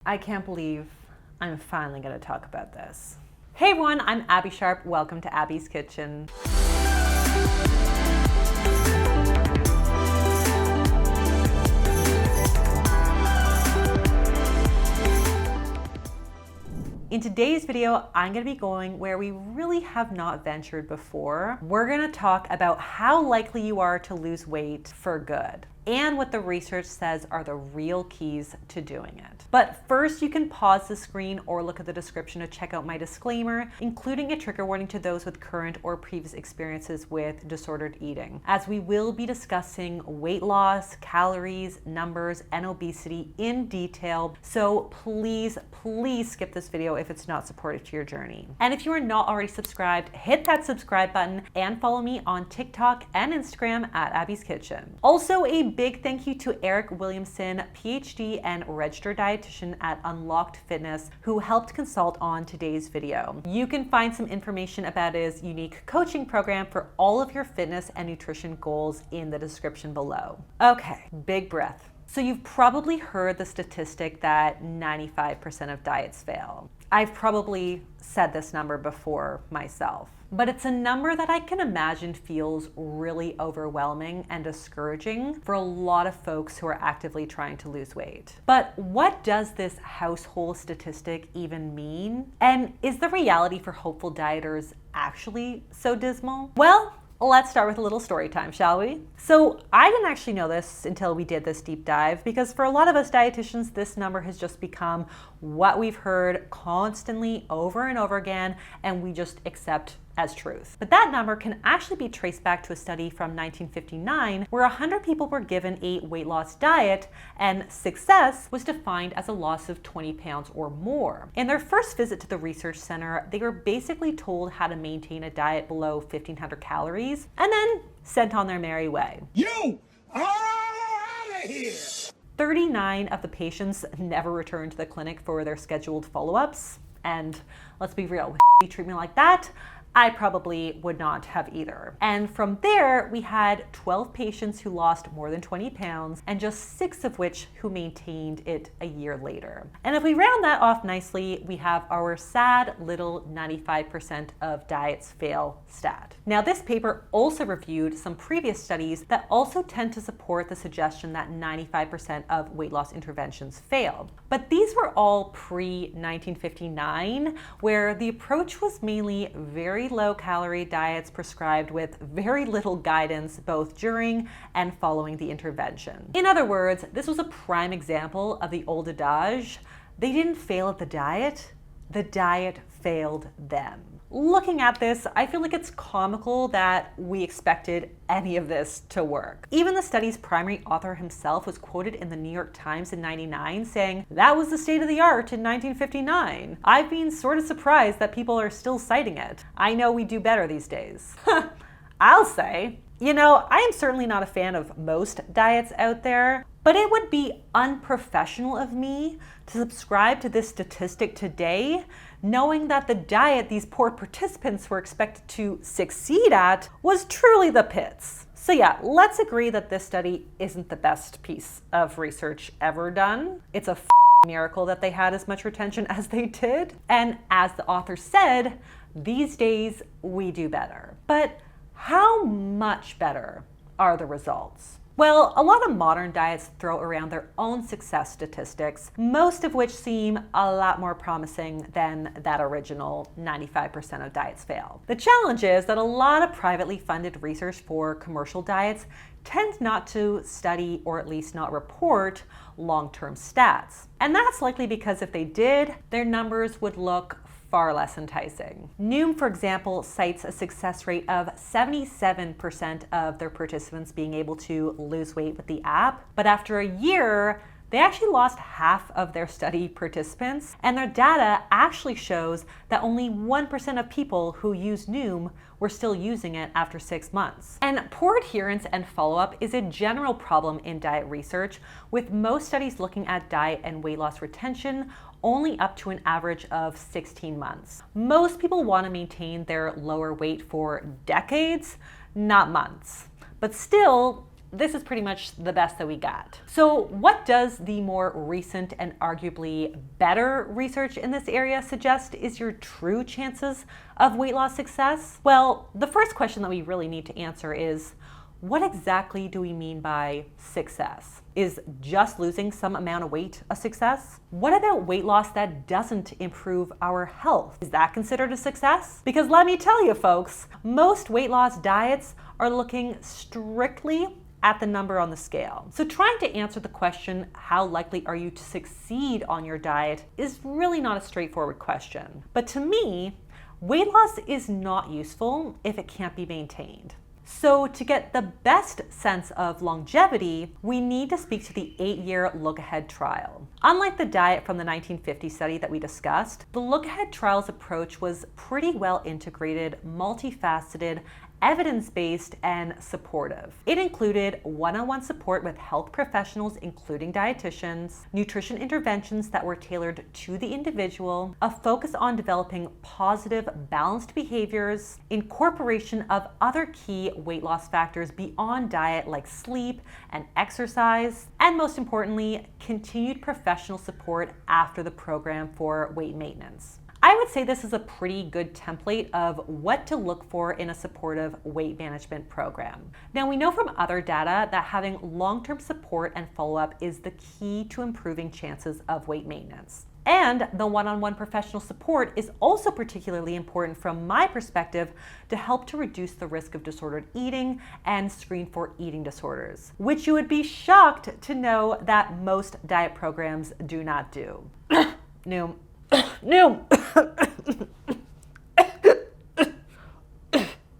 I can't believe I'm finally going to talk about this. Hey everyone, I'm Abbey Sharp. Welcome to Abby's Kitchen. In today's video, I'm going to be going where we really have not ventured before. We're going to talk about how likely you are to lose weight for good and what the research says are the real keys to doing it. But first, you can pause the screen or look at the description to check out my disclaimer, including a trigger warning to those with current or previous experiences with disordered eating, as we will be discussing weight loss, calories, numbers, and obesity in detail. So please skip this video if it's not supportive to your journey. And if you are not already subscribed, hit that subscribe button and follow me on TikTok and Instagram at Abby's Kitchen. Also, a big thank you to Eric Williamson, PhD and registered dietitian at Unlocked Fitness, who helped consult on today's video. You can find some information about his unique coaching program for all of your fitness and nutrition goals in the description below. Okay, big breath. So you've probably heard the statistic that 95% of diets fail. I've probably said this number before myself, but it's a number that I can imagine feels really overwhelming and discouraging for a lot of folks who are actively trying to lose weight. But what does this household statistic even mean? And is the reality for hopeful dieters actually so dismal? Well, let's start with a little story time, shall we? So I didn't actually know this until we did this deep dive, because for a lot of us dietitians, this number has just become what we've heard constantly over and over again, and we just accept as truth. But that number can actually be traced back to a study from 1959 where 100 people were given a weight loss diet, and success was defined as a loss of 20 pounds or more. In their first visit to the research center, they were basically told how to maintain a diet below 1,500 calories and then sent on their merry way. You are out of here! 39 of the patients never returned to the clinic for their scheduled follow-ups, and let's be real, with treatment like that, I probably would not have either. And from there, we had 12 patients who lost more than 20 pounds and just 6 of which who maintained it a year later. And if we round that off nicely, we have our sad little 95% of diets fail stat. Now, this paper also reviewed some previous studies that also tend to support the suggestion that 95% of weight loss interventions fail. But these were all pre-1959, where the approach was mainly very low calorie diets prescribed with very little guidance both during and following the intervention. In other words, this was a prime example of the old adage, they didn't fail at the diet failed them. Looking at this, I feel like it's comical that we expected any of this to work. Even the study's primary author himself was quoted in the New York Times in '99 saying, "That was the state of the art in 1959. I've been sort of surprised that people are still citing it. I know we do better these days." I'll say, I am certainly not a fan of most diets out there, but it would be unprofessional of me to subscribe to this statistic today, knowing that the diet these poor participants were expected to succeed at was truly the pits. So yeah, let's agree that this study isn't the best piece of research ever done. It's a miracle that they had as much retention as they did. And as the author said, these days we do better. But how much better are the results? Well, a lot of modern diets throw around their own success statistics, most of which seem a lot more promising than that original 95% of diets fail. The challenge is that a lot of privately funded research for commercial diets tends not to study, or at least not report, long-term stats. And that's likely because if they did, their numbers would look far less enticing. Noom, for example, cites a success rate of 77% of their participants being able to lose weight with the app, but after a year, they actually lost half of their study participants, and their data actually shows that only 1% of people who use Noom were still using it after 6 months. And poor adherence and follow-up is a general problem in diet research, with most studies looking at diet and weight loss retention only up to an average of 16 months. Most people want to maintain their lower weight for decades, not months. But still, this is pretty much the best that we got. So what does the more recent and arguably better research in this area suggest is your true chances of weight loss success? Well, the first question that we really need to answer is, what exactly do we mean by success? Is just losing some amount of weight a success? What about weight loss that doesn't improve our health? Is that considered a success? Because let me tell you folks, most weight loss diets are looking strictly at the number on the scale. So trying to answer the question, how likely are you to succeed on your diet, is really not a straightforward question. But to me, weight loss is not useful if it can't be maintained. So to get the best sense of longevity, we need to speak to the 8-year look-ahead trial. Unlike the diet from the 1950 study that we discussed, the look-ahead trial's approach was pretty well integrated, multifaceted, evidence-based, and supportive. It included one-on-one support with health professionals, including dietitians, nutrition interventions that were tailored to the individual, a focus on developing positive, balanced behaviors, incorporation of other key weight loss factors beyond diet like sleep and exercise, and most importantly, continued professional support after the program for weight maintenance. I would say this is a pretty good template of what to look for in a supportive weight management program. Now, we know from other data that having long-term support and follow-up is the key to improving chances of weight maintenance. And the one-on-one professional support is also particularly important from my perspective to help to reduce the risk of disordered eating and screen for eating disorders, which you would be shocked to know that most diet programs do not do. No.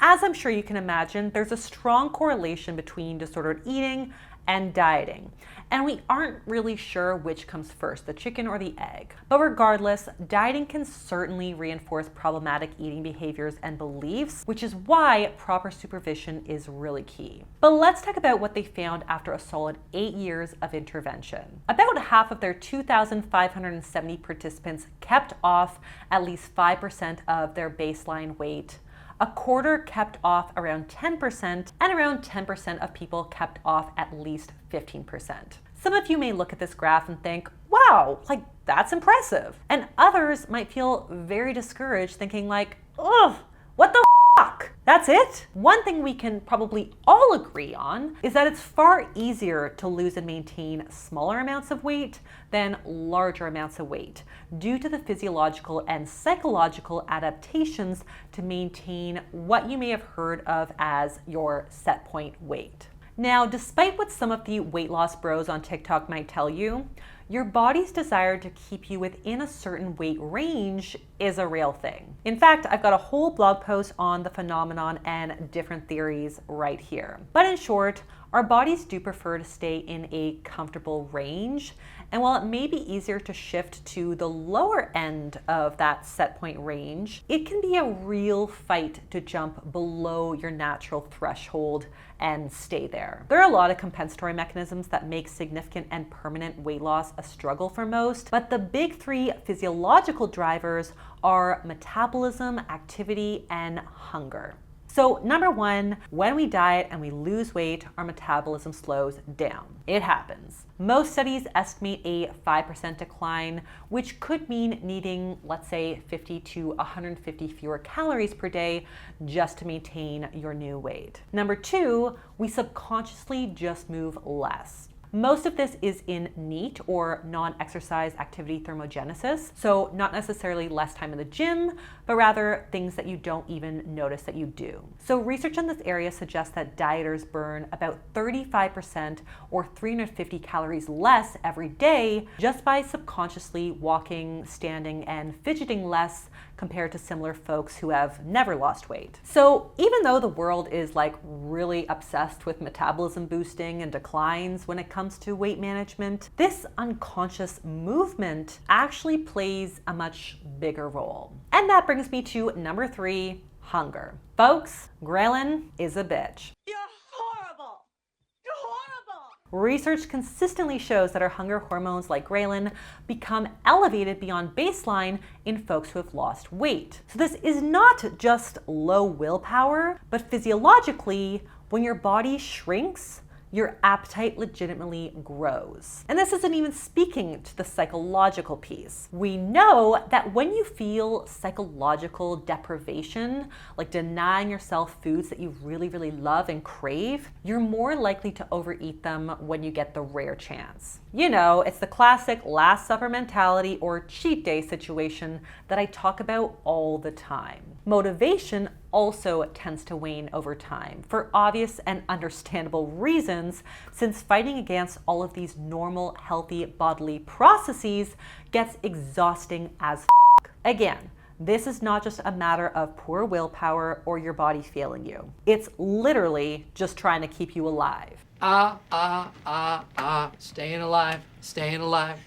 As I'm sure you can imagine, there's a strong correlation between disordered eating and dieting, and we aren't really sure which comes first, the chicken or the egg. But regardless, dieting can certainly reinforce problematic eating behaviors and beliefs, which is why proper supervision is really key. But let's talk about what they found after a solid 8 years of intervention. About half of their 2,570 participants kept off at least 5% of their baseline weight. A quarter kept off around 10%, and around 10% of people kept off at least 15%. Some of you may look at this graph and think, wow, like that's impressive. And others might feel very discouraged, thinking like, ugh, what the fuck? That's it? One thing we can probably all agree on is that it's far easier to lose and maintain smaller amounts of weight than larger amounts of weight due to the physiological and psychological adaptations to maintain what you may have heard of as your set point weight. Now, despite what some of the weight loss bros on TikTok might tell you, your body's desire to keep you within a certain weight range is a real thing. In fact, I've got a whole blog post on the phenomenon and different theories right here. But in short, our bodies do prefer to stay in a comfortable range. And while it may be easier to shift to the lower end of that set point range, it can be a real fight to jump below your natural threshold and stay there. There are a lot of compensatory mechanisms that make significant and permanent weight loss a struggle for most, but the big three physiological drivers are metabolism, activity, and hunger. So number one, when we diet and we lose weight, our metabolism slows down. It happens. Most studies estimate a 5% decline, which could mean needing, let's say, 50 to 150 fewer calories per day just to maintain your new weight. Number two, we subconsciously just move less. Most of this is in NEAT or non-exercise activity thermogenesis. So not necessarily less time in the gym, but rather things that you don't even notice that you do. So research in this area suggests that dieters burn about 35% or 350 calories less every day just by subconsciously walking, standing, and fidgeting less compared to similar folks who have never lost weight. So even though the world is like really obsessed with metabolism boosting and declines when it comes to weight management, this unconscious movement actually plays a much bigger role. And that brings me to number three, hunger. Folks, ghrelin is a bitch. You're horrible! You're horrible! Research consistently shows that our hunger hormones like ghrelin become elevated beyond baseline in folks who have lost weight. So this is not just low willpower, but physiologically, when your body shrinks, your appetite legitimately grows. And this isn't even speaking to the psychological piece. We know that when you feel psychological deprivation, like denying yourself foods that you really, really love and crave, you're more likely to overeat them when you get the rare chance. You know, it's the classic Last Supper mentality or cheat day situation that I talk about all the time. Motivation also tends to wane over time for obvious and understandable reasons, since fighting against all of these normal, healthy bodily processes gets exhausting as f***. Again, this is not just a matter of poor willpower or your body failing you. It's literally just trying to keep you alive. Staying alive, staying alive.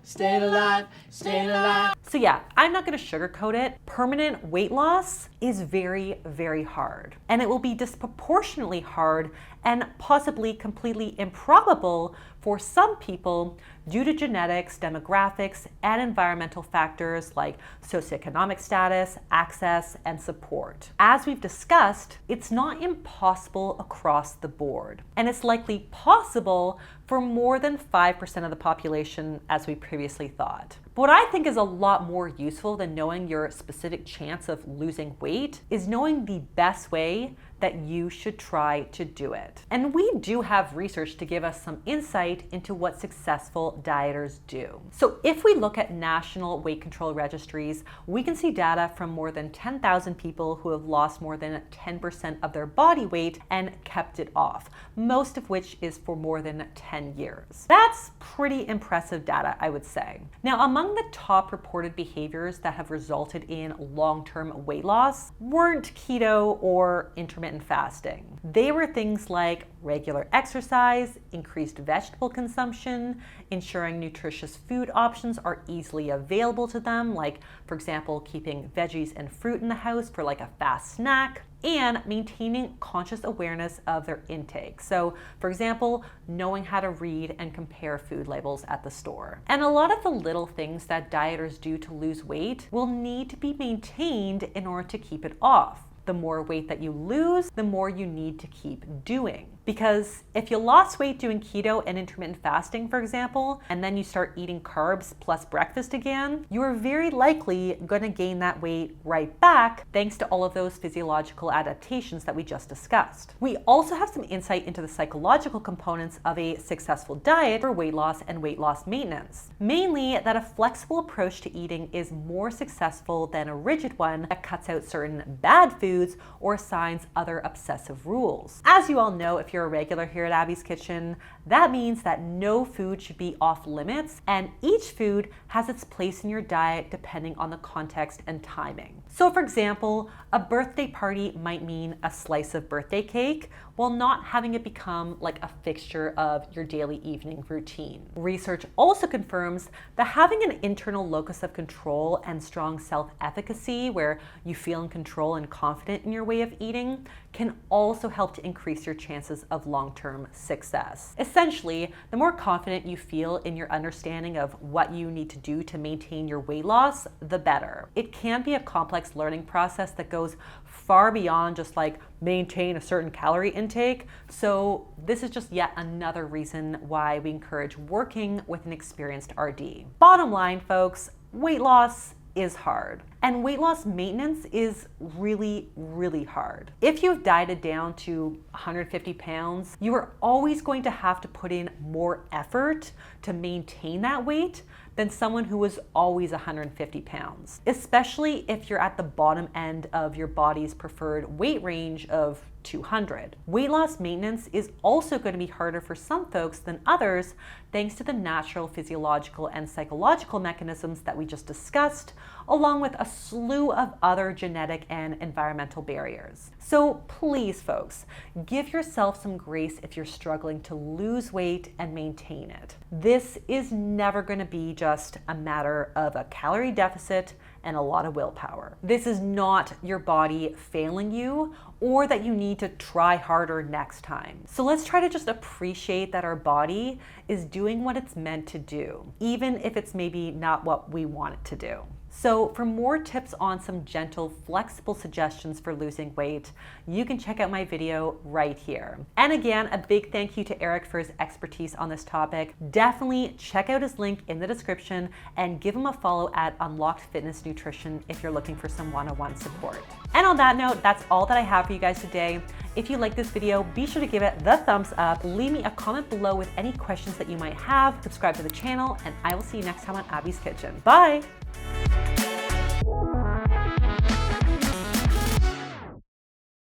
Staying alive, staying alive. So yeah, I'm not gonna sugarcoat it. Permanent weight loss is very, very hard. And it will be disproportionately hard and possibly completely improbable for some people due to genetics, demographics, and environmental factors like socioeconomic status, access, and support. As we've discussed, it's not impossible across the board, and it's likely possible for more than 5% of the population as we previously thought. But what I think is a lot more useful than knowing your specific chance of losing weight is knowing the best way that you should try to do it. And we do have research to give us some insight into what successful dieters do. So if we look at national weight control registries, we can see data from more than 10,000 people who have lost more than 10% of their body weight and kept it off, most of which is for more than 10 years. That's pretty impressive data, I would say. Now, among the top reported behaviors that have resulted in long-term weight loss weren't keto or intermittent fasting. They were things like regular exercise, increased vegetable consumption, ensuring nutritious food options are easily available to them, like, for example, keeping veggies and fruit in the house for like a fast snack, and maintaining conscious awareness of their intake. So, for example, knowing how to read and compare food labels at the store. And a lot of the little things that dieters do to lose weight will need to be maintained in order to keep it off. The more weight that you lose, the more you need to keep doing. Because if you lost weight doing keto and intermittent fasting, for example, and then you start eating carbs plus breakfast again, you are very likely going to gain that weight right back thanks to all of those physiological adaptations that we just discussed. We also have some insight into the psychological components of a successful diet for weight loss and weight loss maintenance. Mainly that a flexible approach to eating is more successful than a rigid one that cuts out certain bad foods or assigns other obsessive rules. As you all know, if you're a regular here at Abby's Kitchen, that means that no food should be off limits, and each food has its place in your diet depending on the context and timing. So for example, a birthday party might mean a slice of birthday cake, while not having it become like a fixture of your daily evening routine. Research also confirms that having an internal locus of control and strong self-efficacy, where you feel in control and confident in your way of eating, can also help to increase your chances of long-term success. Essentially, the more confident you feel in your understanding of what you need to do to maintain your weight loss, the better. It can be a complex learning process that goes far beyond just like maintain a certain calorie intake. So this is just yet another reason why we encourage working with an experienced RD. Bottom line, folks, weight loss is hard. And weight loss maintenance is really, really hard. If you've dieted down to 150 pounds, you are always going to have to put in more effort to maintain that weight than someone who was always 150 pounds, especially if you're at the bottom end of your body's preferred weight range of 200. Weight loss maintenance is also going to be harder for some folks than others, thanks to the natural physiological and psychological mechanisms that we just discussed, along with a slew of other genetic and environmental barriers. So please, folks, give yourself some grace if you're struggling to lose weight and maintain it. This is never going to be just a matter of a calorie deficit and a lot of willpower. This is not your body failing you or that you need to try harder next time. So let's try to just appreciate that our body is doing what it's meant to do, even if it's maybe not what we want it to do. So for more tips on some gentle, flexible suggestions for losing weight, you can check out my video right here. And again, a big thank you to Eric for his expertise on this topic. Definitely check out his link in the description and give him a follow at Unlocked Fitness Nutrition if you're looking for some one-on-one support. And on that note, that's all that I have for you guys today. If you like this video, be sure to give it the thumbs up, leave me a comment below with any questions that you might have, subscribe to the channel, and I will see you next time on Abby's Kitchen. Bye!